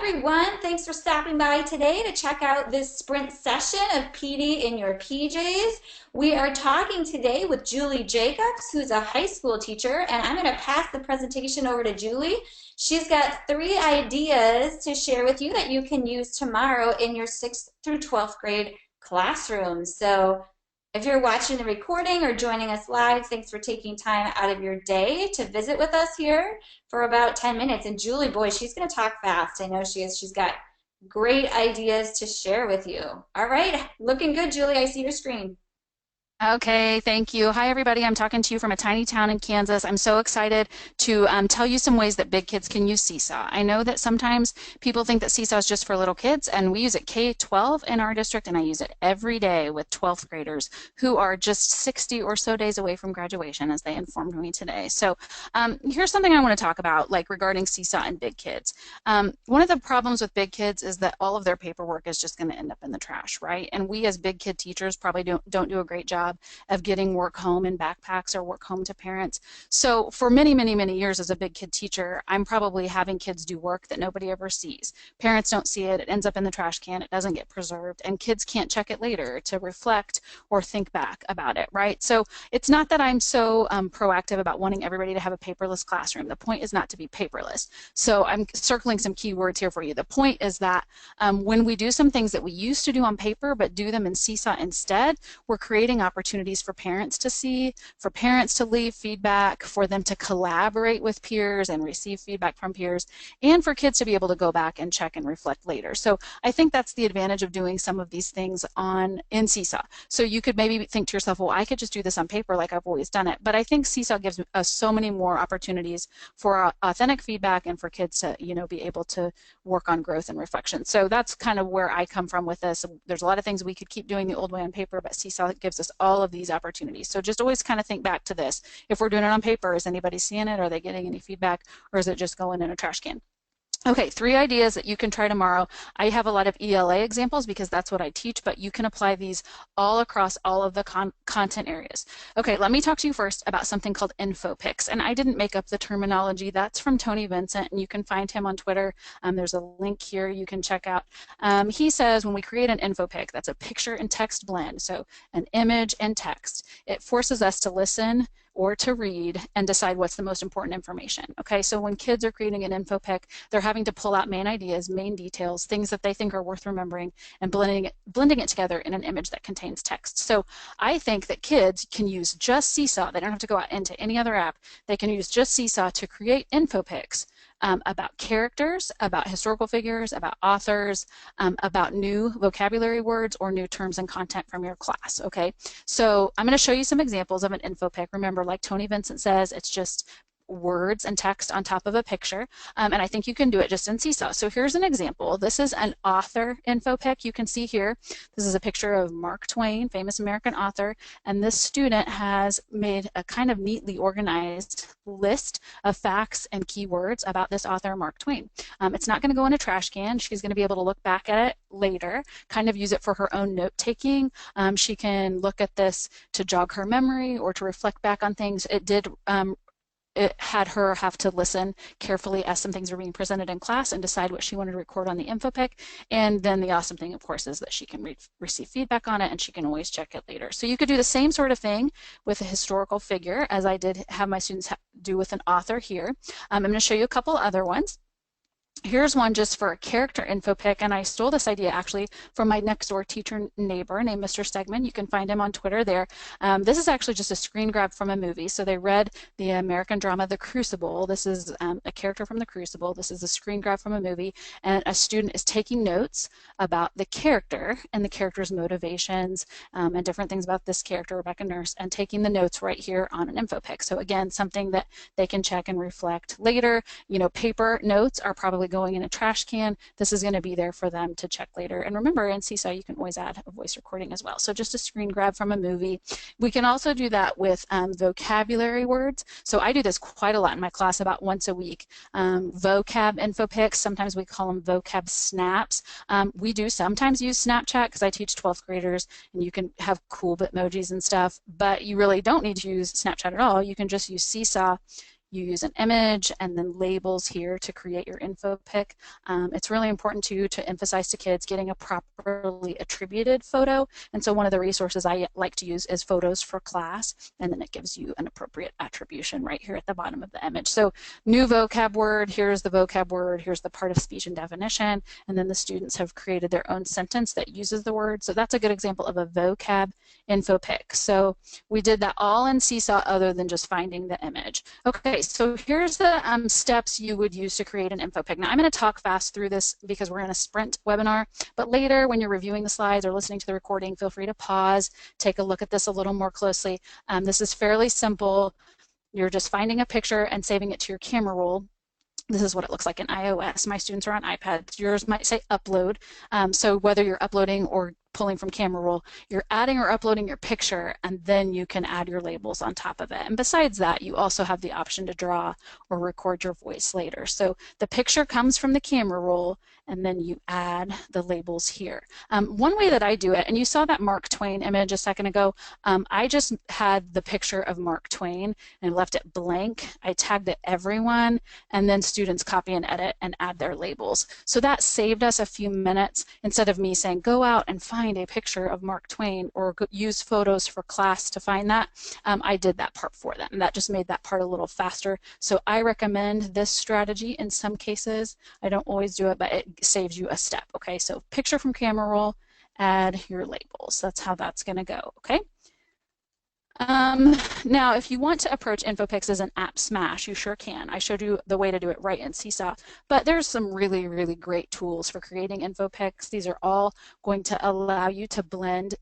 everyone. Thanks for stopping by today to check out this sprint session of PD in your PJs. We are talking today with Julie Jacobs, who's a high school teacher, and I'm going to pass the presentation over to Julie. She's got 3 ideas to share with you that you can use tomorrow in your 6th through 12th grade classroom. So if you're watching the recording or joining us live, thanks for taking time out of your day to visit with us here for about 10 minutes. And Julie, boy, she's going to talk fast. I know she is. She's got great ideas to share with you. All right, looking good, Julie. I see your screen. Okay, thank you. Hi, everybody. I'm talking to you from a tiny town in Kansas. I'm so excited to tell you some ways that big kids can use Seesaw. I know that sometimes people think that Seesaw is just for little kids, and we use it K-12 in our district, and I use it every day with 12th graders who are just 60 or so days away from graduation, as they informed me today. So here's something I want to talk about, like regarding Seesaw and big kids. One of the problems with big kids is that all of their paperwork is just going to end up in the trash, right? And we as big kid teachers probably don't do a great job of getting work home in backpacks or work home to parents. So for many, many, many years as a big kid teacher, I'm probably having kids do work that nobody ever sees. Parents don't see it. It ends up in the trash can. It doesn't get preserved, and kids can't check it later to reflect or think back about it, right? So it's not that I'm so proactive about wanting everybody to have a paperless classroom. The point is not to be paperless. So I'm circling some key words here for you. The point is that when we do some things that we used to do on paper but do them in Seesaw instead, we're creating opportunities for parents to see, for parents to leave feedback, for them to collaborate with peers and receive feedback from peers, and for kids to be able to go back and check and reflect later. So I think that's the advantage of doing some of these things in Seesaw. So you could maybe think to yourself, well, I could just do this on paper like I've always done it. But I think Seesaw gives us so many more opportunities for authentic feedback and for kids to, be able to work on growth and reflection. So that's kind of where I come from with this. There's a lot of things we could keep doing the old way on paper, but Seesaw gives us all of these opportunities. So just always kind of think back to this. If we're doing it on paper, is anybody seeing it? Are they getting any feedback? Or is it just going in a trash can? Okay, 3 ideas that you can try tomorrow. I have a lot of ELA examples because that's what I teach, but you can apply these all across all of the content areas. Okay, let me talk to you first about something called InfoPix. And I didn't make up the terminology. That's from Tony Vincent, and you can find him on Twitter. There's a link here you can check out. He says when we create an InfoPic, that's a picture and text blend, so an image and text. It forces us to listen or to read and decide what's the most important information. Okay, so when kids are creating an InfoPic, they're having to pull out main ideas, main details, things that they think are worth remembering, and blending it together in an image that contains text. So I think that kids can use just Seesaw. They don't have to go out into any other app. They can use just Seesaw to create InfoPics about characters, about historical figures, about authors, about new vocabulary words or new terms and content from your class, okay? So I'm going to show you some examples of an InfoPic. Remember, like Tony Vincent says, it's just words and text on top of a picture, and I think you can do it just in Seesaw. So here's an example. This is an author InfoPic. You can see here, this is a picture of Mark Twain, famous American author, and this student has made a kind of neatly organized list of facts and keywords about this author, Mark Twain. It's not going to go in a trash can. She's going to be able to look back at it later, kind of use it for her own note-taking. She can look at this to jog her memory or to reflect back on things. It had her have to listen carefully as some things were being presented in class and decide what she wanted to record on the InfoPic. And then the awesome thing, of course, is that she can receive feedback on it and she can always check it later. So you could do the same sort of thing with a historical figure as I did have my students do with an author here. I'm going to show you a couple other ones. Here's one just for a character InfoPic, and I stole this idea actually from my next door teacher neighbor named Mr. Stegman. You can find him on Twitter there. This is actually just a screen grab from a movie. So they read the American drama The Crucible. This is a character from The Crucible. This is a screen grab from a movie, and a student is taking notes about the character and the character's motivations and different things about this character, Rebecca Nurse, and taking the notes right here on an InfoPic. So again, something that they can check and reflect later. Paper notes are probably going in a trash can. This is going to be there for them to check later. And remember, in Seesaw, you can always add a voice recording as well. So just a screen grab from a movie. We can also do that with vocabulary words. So I do this quite a lot in my class, about once a week. Vocab InfoPics, sometimes we call them vocab snaps. We do sometimes use Snapchat because I teach 12th graders, and you can have cool Bitmojis and stuff, but you really don't need to use Snapchat at all. You can just use Seesaw. You use an image and then labels here to create your info pic. It's really important to emphasize to kids getting a properly attributed photo. And so one of the resources I like to use is Photos for Class, and then it gives you an appropriate attribution right here at the bottom of the image. So new vocab word, here's the vocab word, here's the part of speech and definition, and then the students have created their own sentence that uses the word. So that's a good example of a vocab info pic. So we did that all in Seesaw other than just finding the image. Okay, so here's the steps you would use to create an info pic. Now I'm going to talk fast through this because we're in a sprint webinar, but later when you're reviewing the slides or listening to the recording, feel free to pause, take a look at this a little more closely. This is fairly simple. You're just finding a picture and saving it to your camera roll. This is what it looks like in iOS. My students are on iPads. Yours might say upload. So whether you're uploading or pulling from camera roll, you're adding or uploading your picture, and then you can add your labels on top of it. And besides that, you also have the option to draw or record your voice later. So the picture comes from the camera roll, and then you add the labels here. One way that I do it, and you saw that Mark Twain image a second ago, I just had the picture of Mark Twain and left it blank. I tagged it everyone, and then students copy and edit and add their labels. So that saved us a few minutes instead of me saying, go out and find a picture of Mark Twain or use Photos for Class to find that. I did that part for them. That just made that part a little faster. So I recommend this strategy in some cases. I don't always do it, but it saves you a step. Okay, so picture from camera roll, add your labels. That's how that's going to go. Okay. Now, if you want to approach InfoPix as an app smash, you sure can. I showed you the way to do it right in Seesaw, but there's some really, really great tools for creating InfoPix. These are all going to allow you to blend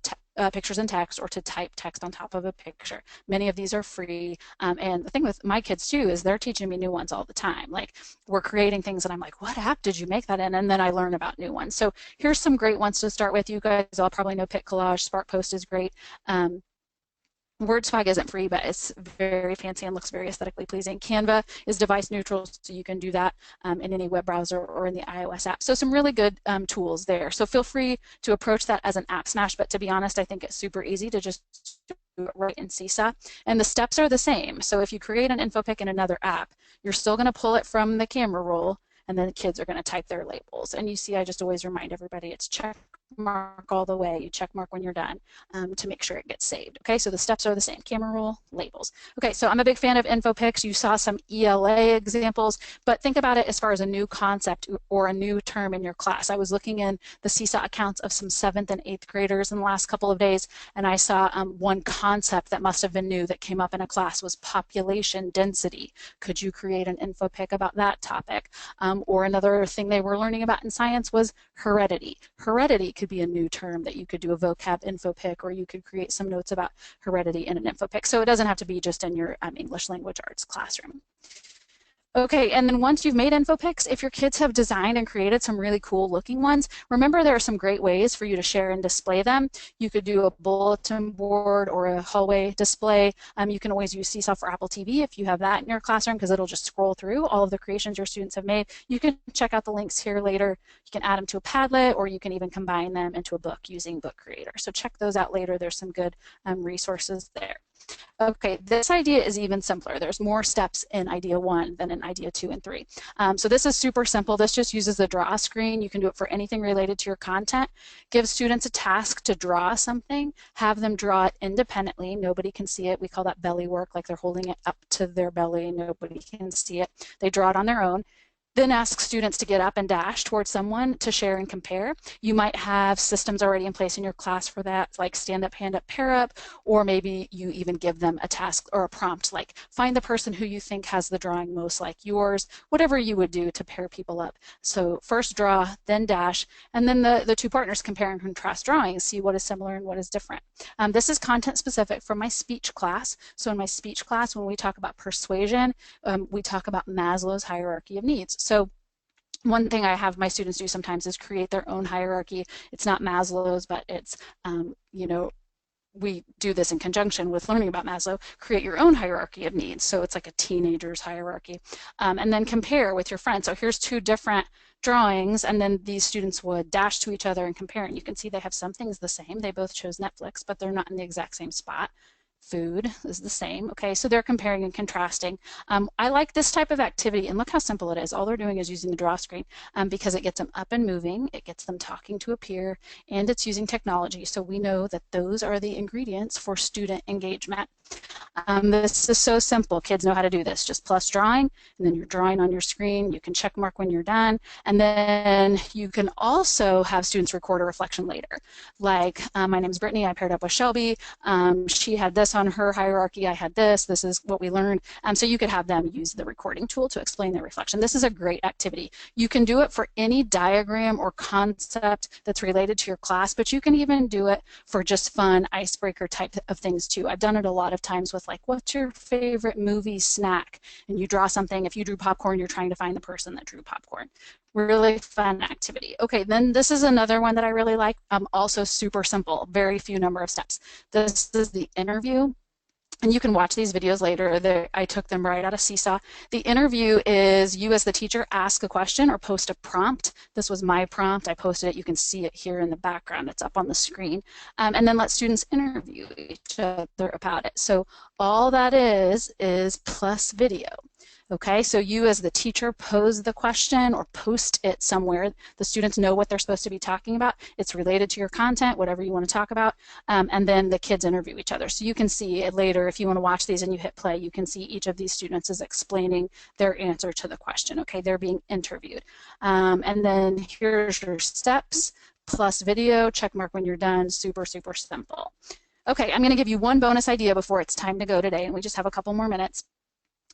pictures and text or to type text on top of a picture. Many of these are free. And the thing with my kids too is they're teaching me new ones all the time. Like we're creating things and I'm like, what app did you make that in? And then I learn about new ones. So here's some great ones to start with. You guys all probably know Pic Collage. Spark Post is great. WordSwag isn't free, but it's very fancy and looks very aesthetically pleasing. Canva is device neutral, so you can do that in any web browser or in the iOS app. So some really good tools there. So feel free to approach that as an app smash, but to be honest, I think it's super easy to just do it right in Seesaw. And the steps are the same. So if you create an info pic in another app, you're still going to pull it from the camera roll, and then the kids are going to type their labels. And you see, I just always remind everybody it's check mark all the way. You check mark when you're done to make sure it gets saved. Okay, so the steps are the same. Camera roll, labels. Okay, so I'm a big fan of InfoPix. You saw some ELA examples, but think about it as far as a new concept or a new term in your class. I was looking in the Seesaw accounts of some 7th and 8th graders in the last couple of days, and I saw one concept that must have been new that came up in a class was population density. Could you create an InfoPix about that topic? Or another thing they were learning about in science was heredity. Heredity could be a new term that you could do a vocab InfoPix, or you could create some notes about heredity in an InfoPix. So it doesn't have to be just in your English language arts classroom. Okay, and then once you've made InfoPix, if your kids have designed and created some really cool looking ones, remember there are some great ways for you to share and display them. You could do a bulletin board or a hallway display. You can always use Seesaw for Apple TV if you have that in your classroom, because it'll just scroll through all of the creations your students have made. You can check out the links here later. You can add them to a Padlet, or you can even combine them into a book using Book Creator. So check those out later. There's some good resources there. Okay, this idea is even simpler. There's more steps in idea 1 than in idea 2 and 3. So this is super simple. This just uses the draw screen. You can do it for anything related to your content. Give students a task to draw something. Have them draw it independently. Nobody can see it. We call that belly work, like they're holding it up to their belly. Nobody can see it. They draw it on their own. Then ask students to get up and dash towards someone to share and compare. You might have systems already in place in your class for that, like stand up, hand up, pair up, or maybe you even give them a task or a prompt like find the person who you think has the drawing most like yours, whatever you would do to pair people up. So first draw, then dash, and then the two partners compare and contrast drawings, see what is similar and what is different. This is content specific for my speech class. So in my speech class, when we talk about persuasion, we talk about Maslow's hierarchy of needs. So one thing I have my students do sometimes is create their own hierarchy. It's not Maslow's, but it's, you know, we do this in conjunction with learning about Maslow. Create your own hierarchy of needs. So it's like a teenager's hierarchy. And then compare with your friends. So here's two different drawings, and then these students would dash to each other and compare. And you can see they have some things the same. They both chose Netflix, but they're not in the exact same spot. Food is the same. Okay, so they're comparing and contrasting. I like this type of activity, and look how simple it is. All they're doing is using the draw screen because it gets them up and moving, it gets them talking to a peer, and it's using technology. So we know that those are the ingredients for student engagement. This is so simple. Kids know how to do this. Just plus drawing, and then you're drawing on your screen. You can check mark when you're done, and then you can also have students record a reflection later. Like, my name is Brittany. I paired up with Shelby. She had this on her hierarchy. I had this. This is what we learned. So you could have them use the recording tool to explain their reflection. This is a great activity. You can do it for any diagram or concept that's related to your class, but you can even do it for just fun icebreaker type of things too. I've done it a lot of times with like, what's your favorite movie snack? And you draw something. If you drew popcorn, you're trying to find the person that drew popcorn. Really fun activity. Okay, then this is another one that I really like. Also super simple, very few number of steps. This is the interview. And you can watch these videos later. I took them right out of Seesaw. The interview is you as the teacher ask a question or post a prompt. This was my prompt. I posted it. You can see it here in the background. It's up on the screen. And then let students interview each other about it. So all that is plus video. Okay, so you as the teacher pose the question or post it somewhere. The students know what they're supposed to be talking about. It's related to your content, whatever you want to talk about, and then the kids interview each other. So you can see it later. If you want to watch these and you hit play, you can see each of these students is explaining their answer to the question. Okay, they're being interviewed. And then here's your steps plus video. Check mark when you're done. Super, super simple. Okay, I'm going to give you one bonus idea before it's time to go today, and we just have a couple more minutes.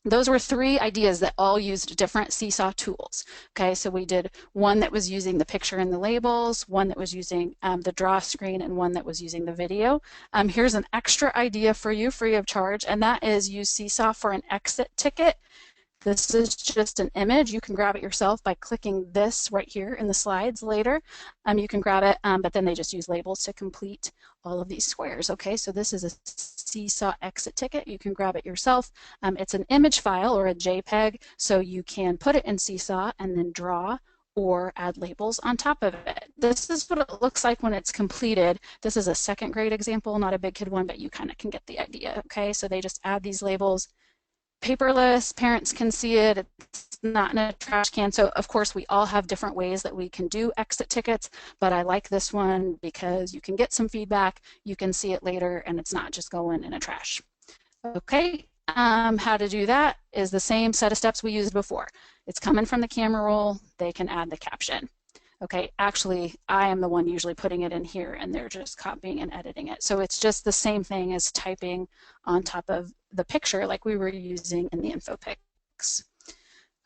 Those were 3 ideas that all used different Seesaw tools. Okay, so we did one that was using the picture and the labels, one that was using the draw screen, and one that was using the video. Here's an extra idea for you free of charge, and that is use Seesaw for an exit ticket. This is just an image. You can grab it yourself by clicking this right here in the slides later. You can grab it, but then they just use labels to complete all of these squares. Okay, so this is a Seesaw exit ticket. You can grab it yourself. It's an image file or a JPEG, so you can put it in Seesaw and then draw or add labels on top of it. This is what it looks like when it's completed. This is a 2nd grade example, not a big kid one, but you kind of can get the idea. Okay, so they just add these labels. Paperless, parents can see it, it's not in a trash can. So of course we all have different ways that we can do exit tickets, but I like this one because you can get some feedback, you can see it later, and it's not just going in a trash. Okay, how to do that is the same set of steps we used before. It's coming from the camera roll, they can add the caption. Okay, actually, I am the one usually putting it in here, and they're just copying and editing it. So it's just the same thing as typing on top of the picture like we were using in the info pics.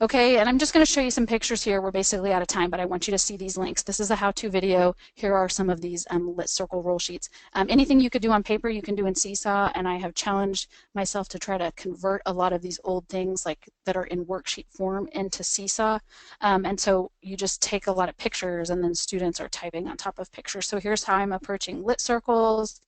Okay, and I'm just going to show you some pictures here. We're basically out of time, but I want you to see these links. This is a how-to video. Here are some of these lit circle roll sheets. Anything you could do on paper, you can do in Seesaw, and I have challenged myself to try to convert a lot of these old things like that are in worksheet form into Seesaw. And so you just take a lot of pictures, and then students are typing on top of pictures. So here's how I'm approaching lit circles.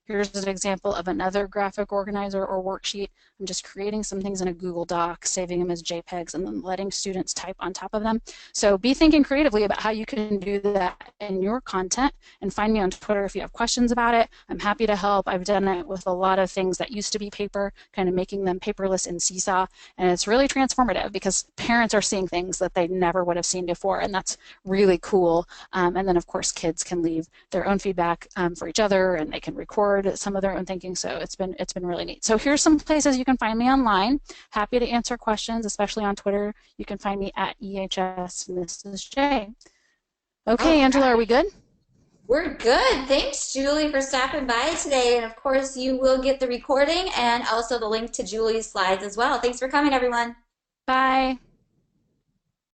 Here's an example of another graphic organizer or worksheet. I'm just creating some things in a Google Doc, saving them as JPEGs, and then letting students type on top of them. So be thinking creatively about how you can do that in your content, and find me on Twitter if you have questions about it. I'm happy to help. I've done it with a lot of things that used to be paper, kind of making them paperless in Seesaw, and it's really transformative because parents are seeing things that they never would have seen before, and that's really cool. And then of course kids can leave their own feedback for each other, and they can record some of their own thinking. So it's been really neat. So here's some places you can find me online. Happy to answer questions, especially on Twitter. You can find me at EHS Mrs. J. Okay, Angela, are we good? We're good. Thanks, Julie, for stopping by today. And of course, you will get the recording and also the link to Julie's slides as well. Thanks for coming, everyone. Bye.